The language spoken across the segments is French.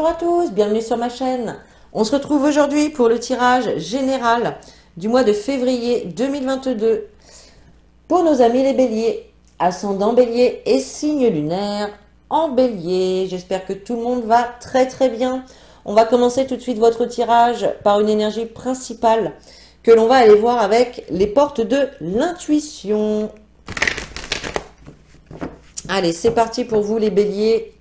Bonjour à tous, bienvenue sur ma chaîne. On se retrouve aujourd'hui pour le tirage général du mois de février 2022 pour nos amis les béliers, ascendant bélier et signe lunaire en bélier. J'espère que tout le monde va très très bien. On va commencer tout de suite votre tirage par une énergie principale que l'on va aller voir avec les portes de l'intuition. Allez, c'est parti pour vous les béliers.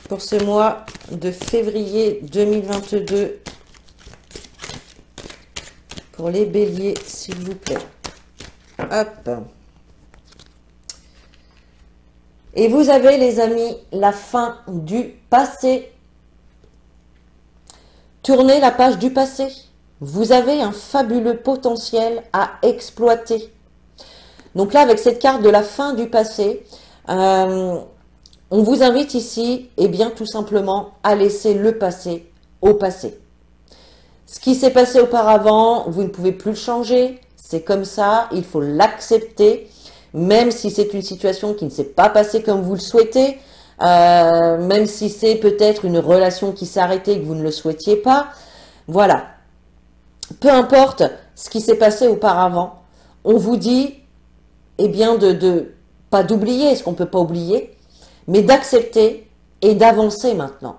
Pour ce mois de février 2022, pour les béliers, s'il vous plaît. Hop. Et vous avez, les amis, la fin du passé. Tournez la page du passé. Vous avez un fabuleux potentiel à exploiter. Donc là, avec cette carte de la fin du passé, on vous invite ici, eh bien, tout simplement, à laisser le passé au passé. Ce qui s'est passé auparavant, vous ne pouvez plus le changer. C'est comme ça, il faut l'accepter. Même si c'est une situation qui ne s'est pas passée comme vous le souhaitez, même si c'est peut-être une relation qui s'est arrêtée et que vous ne le souhaitiez pas. Voilà. Peu importe ce qui s'est passé auparavant, on vous dit, eh bien, pas d'oublier ce qu'on ne peut pas oublier, mais d'accepter et d'avancer maintenant.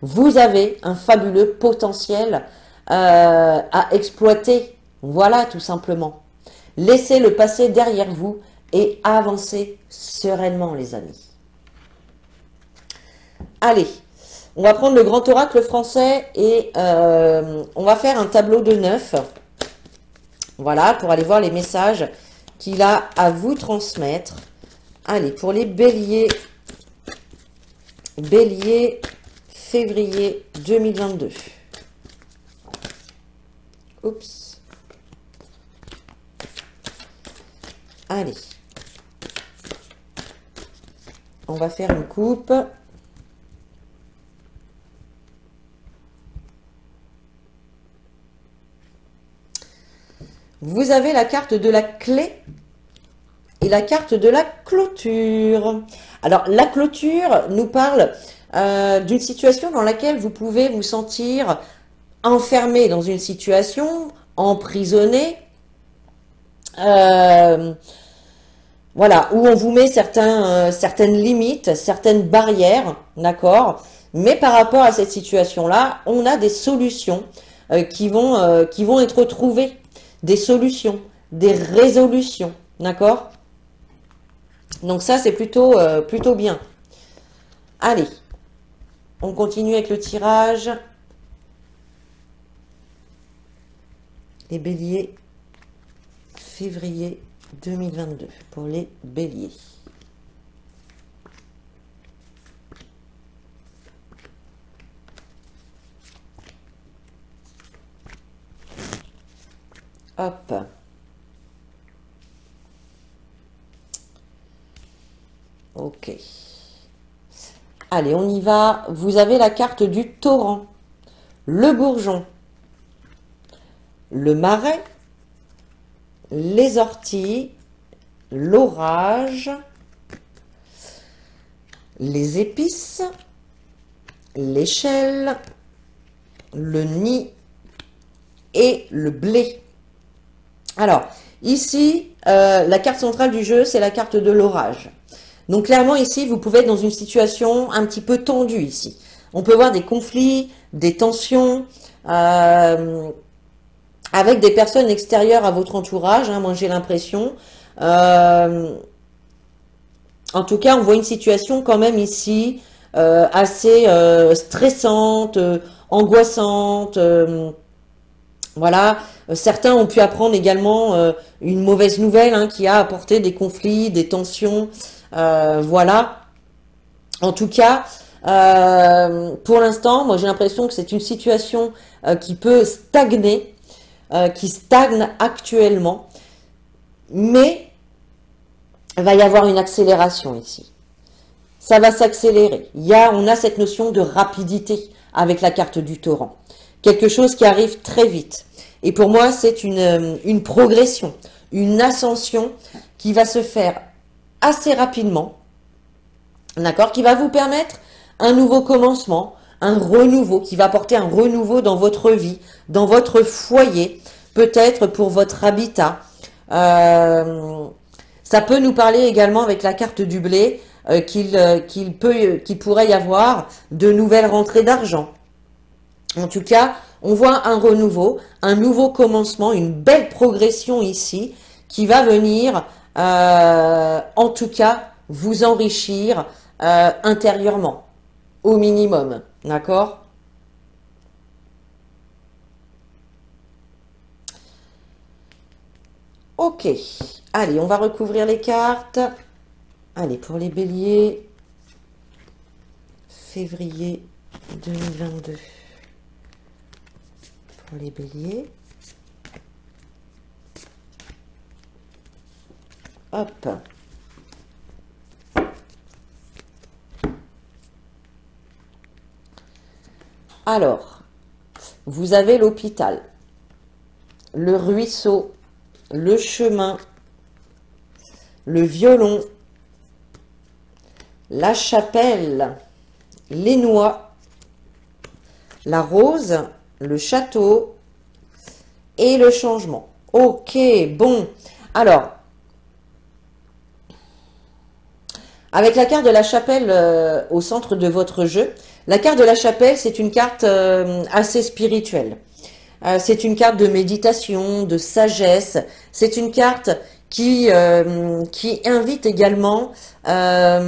Vous avez un fabuleux potentiel à exploiter. Voilà, tout simplement. Laissez le passé derrière vous et avancez sereinement, les amis. Allez, on va prendre le grand oracle français et on va faire un tableau de 9. Voilà, pour aller voir les messages qu'il a à vous transmettre. Allez, pour les béliers, février 2022. Oups. Allez. On va faire une coupe. Vous avez la carte de la clé et la carte de la clôture. Alors, la clôture nous parle d'une situation dans laquelle vous pouvez vous sentir enfermé dans une situation, emprisonné, voilà, où on vous met certaines limites, certaines barrières, d'accord? Mais par rapport à cette situation-là, on a des solutions qui vont être trouvées, des solutions, des résolutions, d'accord? Donc ça, c'est plutôt bien. Allez, on continue avec le tirage. Les béliers, février 2022, pour les béliers. Hop. Ok. Allez, on y va. Vous avez la carte du torrent, le bourgeon, le marais, les orties, l'orage, les épices, l'échelle, le nid et le blé. Alors, ici, la carte centrale du jeu, c'est la carte de l'orage. Donc clairement ici, vous pouvez être dans une situation un petit peu tendue ici. On peut voir des conflits, des tensions, avec des personnes extérieures à votre entourage, hein, moi j'ai l'impression. En tout cas, on voit une situation quand même ici assez stressante, angoissante. Voilà, certains ont pu apprendre également une mauvaise nouvelle hein, qui a apporté des conflits, des tensions. Voilà. En tout cas, pour l'instant, moi j'ai l'impression que c'est une situation qui peut stagner, qui stagne actuellement, mais il va y avoir une accélération ici. Ça va s'accélérer. On a cette notion de rapidité avec la carte du torrent. Quelque chose qui arrive très vite. Et pour moi, c'est une progression, une ascension qui va se faire assez rapidement, d'accord, qui va vous permettre un nouveau commencement, un renouveau qui va apporter un renouveau dans votre vie, dans votre foyer, peut-être pour votre habitat. Ça peut nous parler également avec la carte du blé qu'il pourrait y avoir de nouvelles rentrées d'argent. En tout cas, on voit un renouveau, un nouveau commencement, une belle progression ici qui va venir, en tout cas, vous enrichir intérieurement, au minimum. D'accord? Ok. Allez, on va recouvrir les cartes. Allez, pour les béliers, février 2022. Pour les béliers. Hop. Alors, vous avez l'hôpital, le ruisseau, le chemin, le violon, la chapelle, les noix, la rose, le château et le changement. Ok, bon. Alors, avec la carte de la chapelle au centre de votre jeu, la carte de la chapelle, c'est une carte assez spirituelle. C'est une carte de méditation, de sagesse. C'est une carte qui invite également à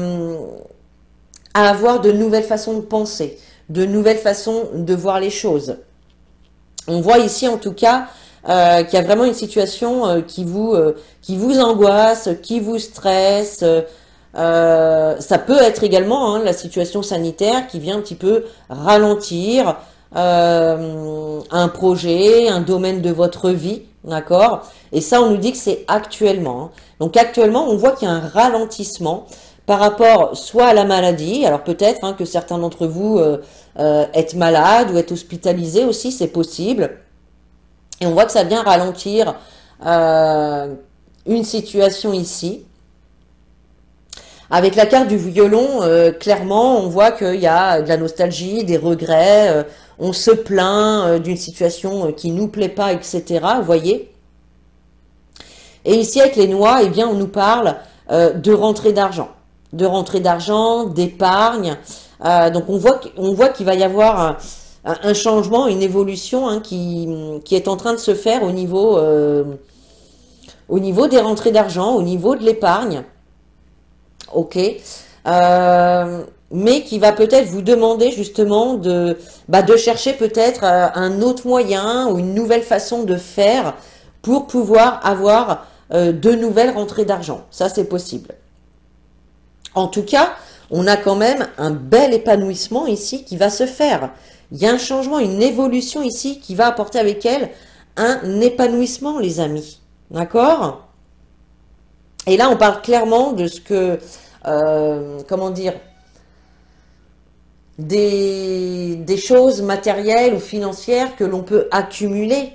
avoir de nouvelles façons de penser, de nouvelles façons de voir les choses. On voit ici en tout cas qu'il y a vraiment une situation qui vous angoisse, qui vous stresse. Ça peut être également la situation sanitaire qui vient un petit peu ralentir un projet, un domaine de votre vie, d'accord? Et ça, on nous dit que c'est actuellement. Donc actuellement, on voit qu'il y a un ralentissement par rapport soit à la maladie, alors peut-être que certains d'entre vous êtes malades ou êtes hospitalisés aussi, c'est possible. Et on voit que ça vient ralentir une situation ici. Avec la carte du violon, clairement, on voit qu'il y a de la nostalgie, des regrets, on se plaint d'une situation qui nous plaît pas, etc. Vous voyez? Et ici, avec les noix, eh bien, on nous parle de rentrée d'argent. De rentrée d'argent, d'épargne. Donc, on voit qu'il va y avoir un changement, une évolution qui est en train de se faire au niveau des rentrées d'argent, au niveau de l'épargne. Ok, mais qui va peut-être vous demander justement de chercher peut-être un autre moyen ou une nouvelle façon de faire pour pouvoir avoir de nouvelles rentrées d'argent. Ça, c'est possible. En tout cas, on a quand même un bel épanouissement ici qui va se faire. Il y a un changement, une évolution ici qui va apporter avec elle un épanouissement, les amis. D'accord ? Et là, on parle clairement de ce que, comment dire, des choses matérielles ou financières que l'on peut accumuler.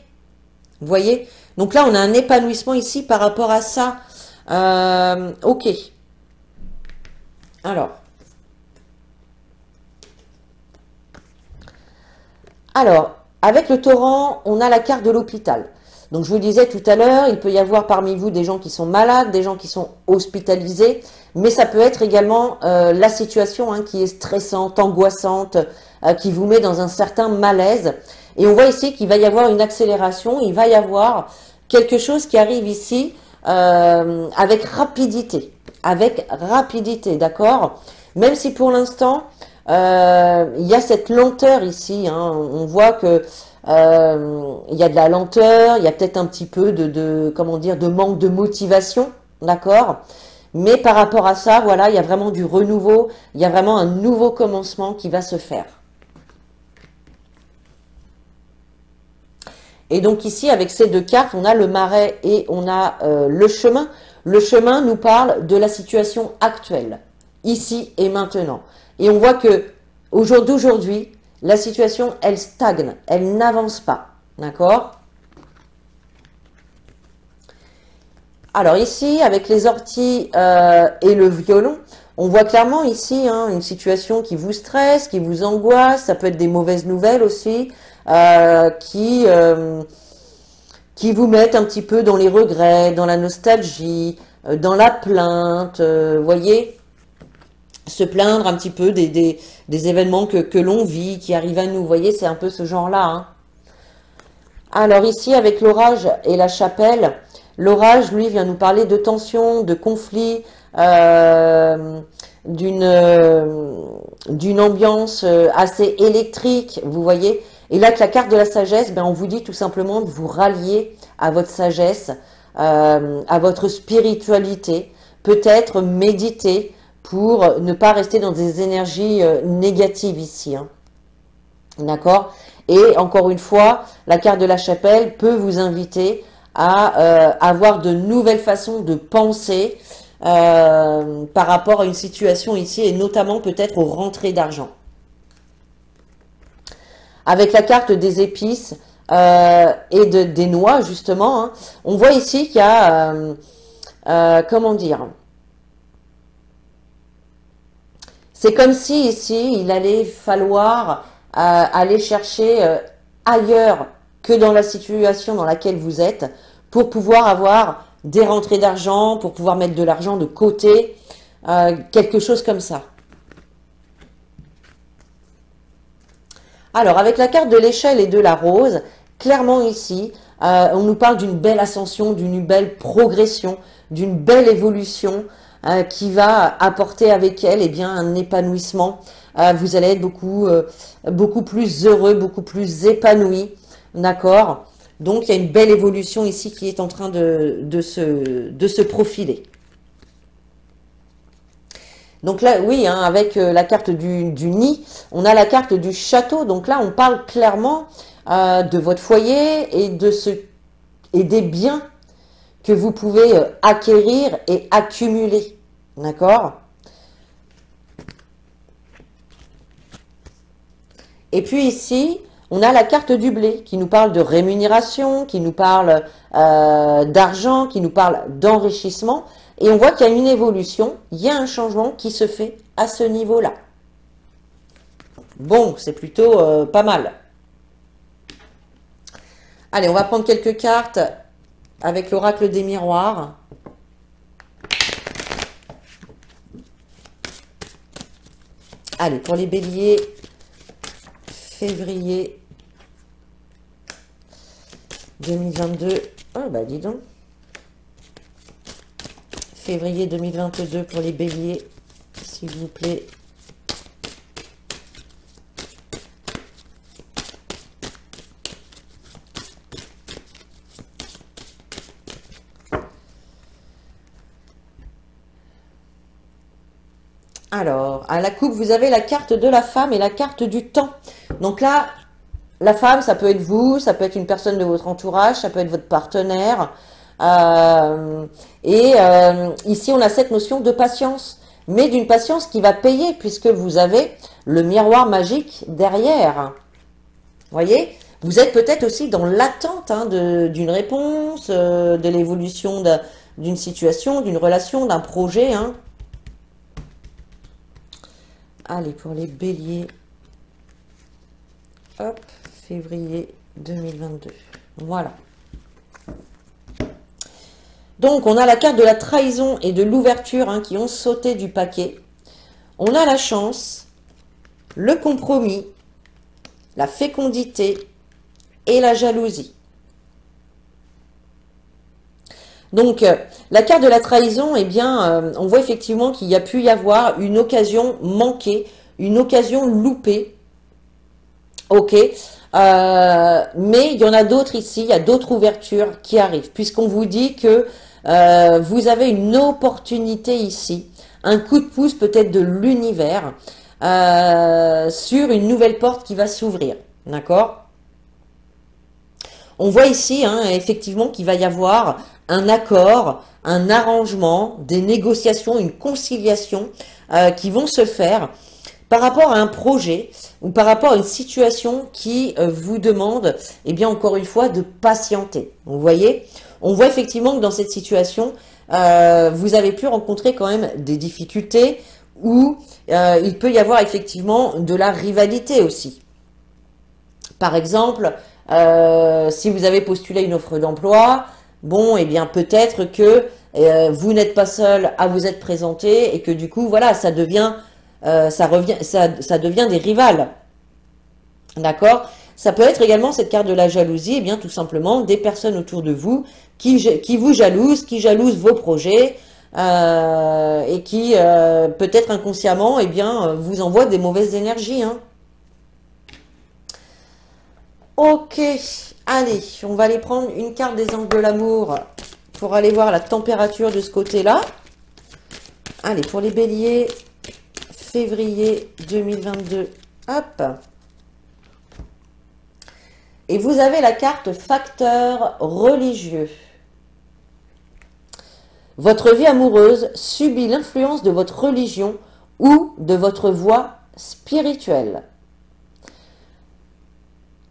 Vous voyez? Donc là, on a un épanouissement ici par rapport à ça. Ok. Alors, avec le torrent, on a la carte de l'hôpital. Donc, je vous disais tout à l'heure, il peut y avoir parmi vous des gens qui sont malades, des gens qui sont hospitalisés, mais ça peut être également la situation qui est stressante, angoissante, qui vous met dans un certain malaise. Et on voit ici qu'il va y avoir une accélération, il va y avoir quelque chose qui arrive ici avec rapidité, d'accord? Même si pour l'instant, il y a cette lenteur ici, on voit que il y a de la lenteur, il y a peut-être un petit peu comment dire, de manque de motivation, d'accord? Mais par rapport à ça, voilà, il y a vraiment du renouveau, il y a vraiment un nouveau commencement qui va se faire. Et donc ici, avec ces deux cartes, on a le marais et on a le chemin. Le chemin nous parle de la situation actuelle, ici et maintenant. Et on voit que d'aujourd'hui, la situation, elle stagne, elle n'avance pas. D'accord? Alors ici, avec les orties et le violon, On voit clairement ici hein, une situation qui vous stresse, qui vous angoisse. Ça peut être des mauvaises nouvelles aussi, qui vous mettent un petit peu dans les regrets, dans la nostalgie, dans la plainte. Voyez, se plaindre un petit peu des événements que l'on vit, qui arrivent à nous. Vous voyez, c'est un peu ce genre-là. Hein. Alors ici, avec l'orage et la chapelle, l'orage, lui, vient nous parler de tension, de conflit, d'une ambiance assez électrique, vous voyez. Et là, avec la carte de la sagesse, ben, on vous dit tout simplement de vous rallier à votre sagesse, à votre spiritualité, peut-être méditer pour ne pas rester dans des énergies négatives ici. Hein. D'accord? Et encore une fois, la carte de la chapelle peut vous inviter à avoir de nouvelles façons de penser par rapport à une situation ici, et notamment peut-être aux rentrées d'argent. Avec la carte des épices et des noix, justement, hein, on voit ici qu'il y a, comment dire, c'est comme si ici, il allait falloir aller chercher ailleurs que dans la situation dans laquelle vous êtes pour pouvoir avoir des rentrées d'argent, pour pouvoir mettre de l'argent de côté, quelque chose comme ça. Alors, avec la carte de l'échelle et de la rose, clairement ici, on nous parle d'une belle ascension, d'une belle progression, d'une belle évolution qui va apporter avec elle eh bien, un épanouissement. Vous allez être beaucoup plus heureux, beaucoup plus épanoui, d'accord? Donc, il y a une belle évolution ici qui est en train de se profiler. Donc là, oui, hein, avec la carte du nid, on a la carte du château. Donc là, on parle clairement de votre foyer et des biens que vous pouvez acquérir et accumuler. D'accord? Et puis ici, on a la carte du blé qui nous parle de rémunération, qui nous parle d'argent, qui nous parle d'enrichissement. Et on voit qu'il y a une évolution, il y a un changement qui se fait à ce niveau-là. Bon, c'est plutôt pas mal. Allez, on va prendre quelques cartes avec l'oracle des miroirs. Allez, pour les béliers, février 2022. Oh, bah dis donc. Février 2022 pour les béliers, s'il vous plaît. Alors, à la coupe, vous avez la carte de la femme et la carte du temps. Donc là, la femme, ça peut être vous, ça peut être une personne de votre entourage, ça peut être votre partenaire. Ici, on a cette notion de patience, mais d'une patience qui va payer, puisque vous avez le miroir magique derrière. Voyez, vous êtes peut-être aussi dans l'attente hein, d'une réponse, de l'évolution d'une situation, d'une relation, d'un projet. Hein. Allez, pour les béliers, hop, février 2022. Voilà. Donc, on a la carte de la trahison et de l'ouverture hein, qui ont sauté du paquet. On a la chance, le compromis, la fécondité et la jalousie. Donc, la carte de la trahison, eh bien, on voit effectivement qu'il y a pu y avoir une occasion manquée, une occasion loupée. Ok, mais il y en a d'autres ici, il y a d'autres ouvertures qui arrivent, puisqu'on vous dit que vous avez une opportunité ici, un coup de pouce peut-être de l'univers sur une nouvelle porte qui va s'ouvrir, d'accord? On voit ici hein, effectivement qu'il va y avoir un accord, un arrangement, des négociations, une conciliation qui vont se faire par rapport à un projet ou par rapport à une situation qui vous demande, eh bien encore une fois, de patienter. Vous voyez, on voit effectivement que dans cette situation, vous avez pu rencontrer quand même des difficultés où il peut y avoir effectivement de la rivalité aussi. Par exemple, si vous avez postulé une offre d'emploi, bon, eh bien peut-être que vous n'êtes pas seul à vous être présenté et que du coup, voilà, ça devient, ça devient des rivales. D'accord? Ça peut être également cette carte de la jalousie, eh bien tout simplement des personnes autour de vous qui vous jalousent, qui jalousent vos projets et qui peut-être inconsciemment, eh bien, vous envoient des mauvaises énergies, hein. Ok, allez, on va aller prendre une carte des anges de l'amour pour aller voir la température de ce côté-là. Allez, pour les béliers, février 2022, hop. Et vous avez la carte facteur religieux. Votre vie amoureuse subit l'influence de votre religion ou de votre voie spirituelle.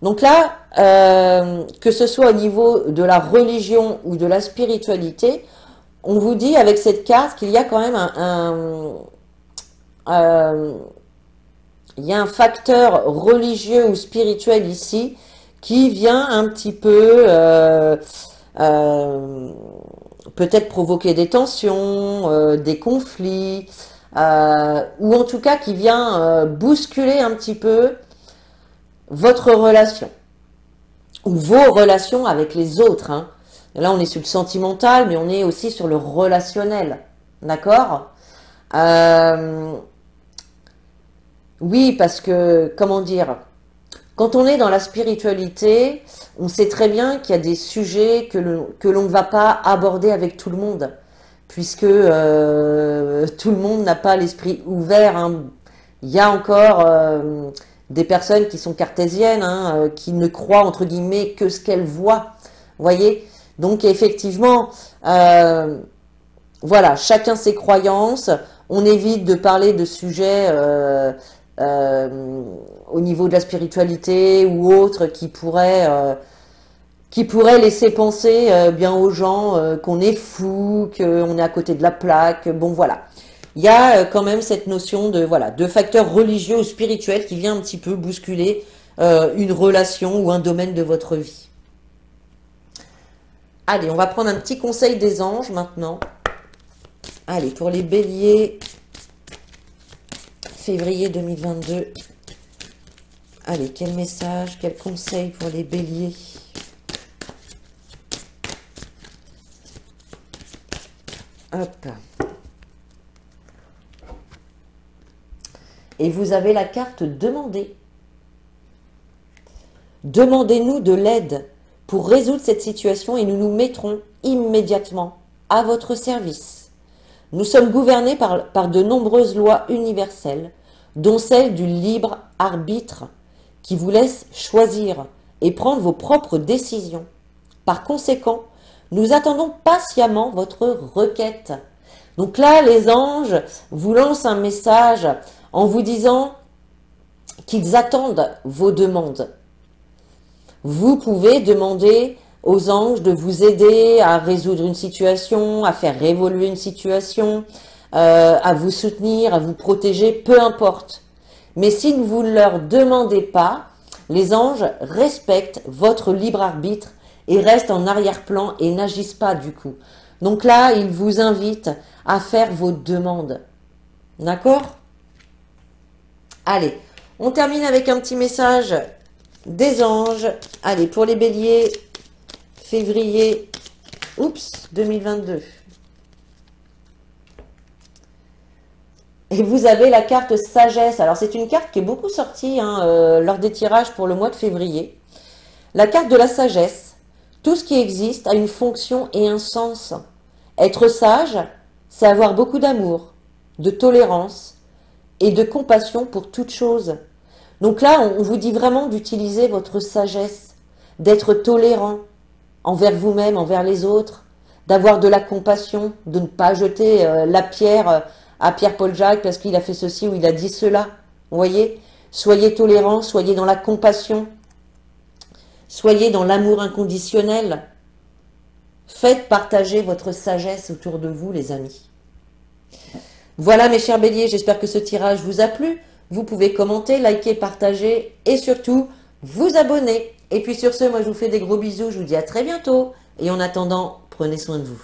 Donc là, que ce soit au niveau de la religion ou de la spiritualité, on vous dit avec cette carte qu'il y a quand même il y a un facteur religieux ou spirituel ici qui vient un petit peu peut-être provoquer des tensions, des conflits, ou en tout cas qui vient bousculer un petit peu votre relation ou vos relations avec les autres, hein. Là, on est sur le sentimental, mais on est aussi sur le relationnel. D'accord? Oui, parce que, comment dire, quand on est dans la spiritualité, on sait très bien qu'il y a des sujets que l'on ne va pas aborder avec tout le monde, puisque tout le monde n'a pas l'esprit ouvert, hein. Il y a encore des personnes qui sont cartésiennes, hein, qui ne croient entre guillemets que ce qu'elles voient. Vous voyez? Donc effectivement, voilà, chacun ses croyances. On évite de parler de sujets au niveau de la spiritualité ou autres qui pourraient laisser penser bien aux gens qu'on est fou, qu'on est à côté de la plaque. Bon, voilà. Il y a quand même cette notion de, voilà, de facteur religieux ou spirituel qui vient un petit peu bousculer une relation ou un domaine de votre vie. Allez, on va prendre un petit conseil des anges maintenant. Allez, pour les béliers, février 2022. Allez, quel message, quel conseil pour les béliers? Hop. Et vous avez la carte demander. Demandez-nous de l'aide pour résoudre cette situation et nous nous mettrons immédiatement à votre service. Nous sommes gouvernés par de nombreuses lois universelles, dont celle du libre arbitre qui vous laisse choisir et prendre vos propres décisions. Par conséquent, nous attendons patiemment votre requête. Donc là, les anges vous lancent un message en vous disant qu'ils attendent vos demandes. Vous pouvez demander aux anges de vous aider à résoudre une situation, à faire évoluer une situation, à vous soutenir, à vous protéger, peu importe. Mais si vous ne leur demandez pas, les anges respectent votre libre arbitre et restent en arrière-plan et n'agissent pas du coup. Donc là, ils vous invitent à faire vos demandes. D'accord? Allez, on termine avec un petit message des anges. Allez, pour les béliers, février, 2022. Et vous avez la carte sagesse. Alors, c'est une carte qui est beaucoup sortie lors des tirages pour le mois de février. La carte de la sagesse. Tout ce qui existe a une fonction et un sens. Être sage, c'est avoir beaucoup d'amour, de tolérance et de compassion pour toute chose. Donc là, on vous dit vraiment d'utiliser votre sagesse, d'être tolérant envers vous-même, envers les autres, d'avoir de la compassion, de ne pas jeter la pierre à Pierre-Paul Jacques parce qu'il a fait ceci ou il a dit cela. Vous voyez? Soyez tolérants, soyez dans la compassion, soyez dans l'amour inconditionnel. Faites partager votre sagesse autour de vous, les amis. Voilà mes chers béliers, j'espère que ce tirage vous a plu. Vous pouvez commenter, liker, partager et surtout vous abonner. Et puis sur ce, moi je vous fais des gros bisous, je vous dis à très bientôt. Et en attendant, prenez soin de vous.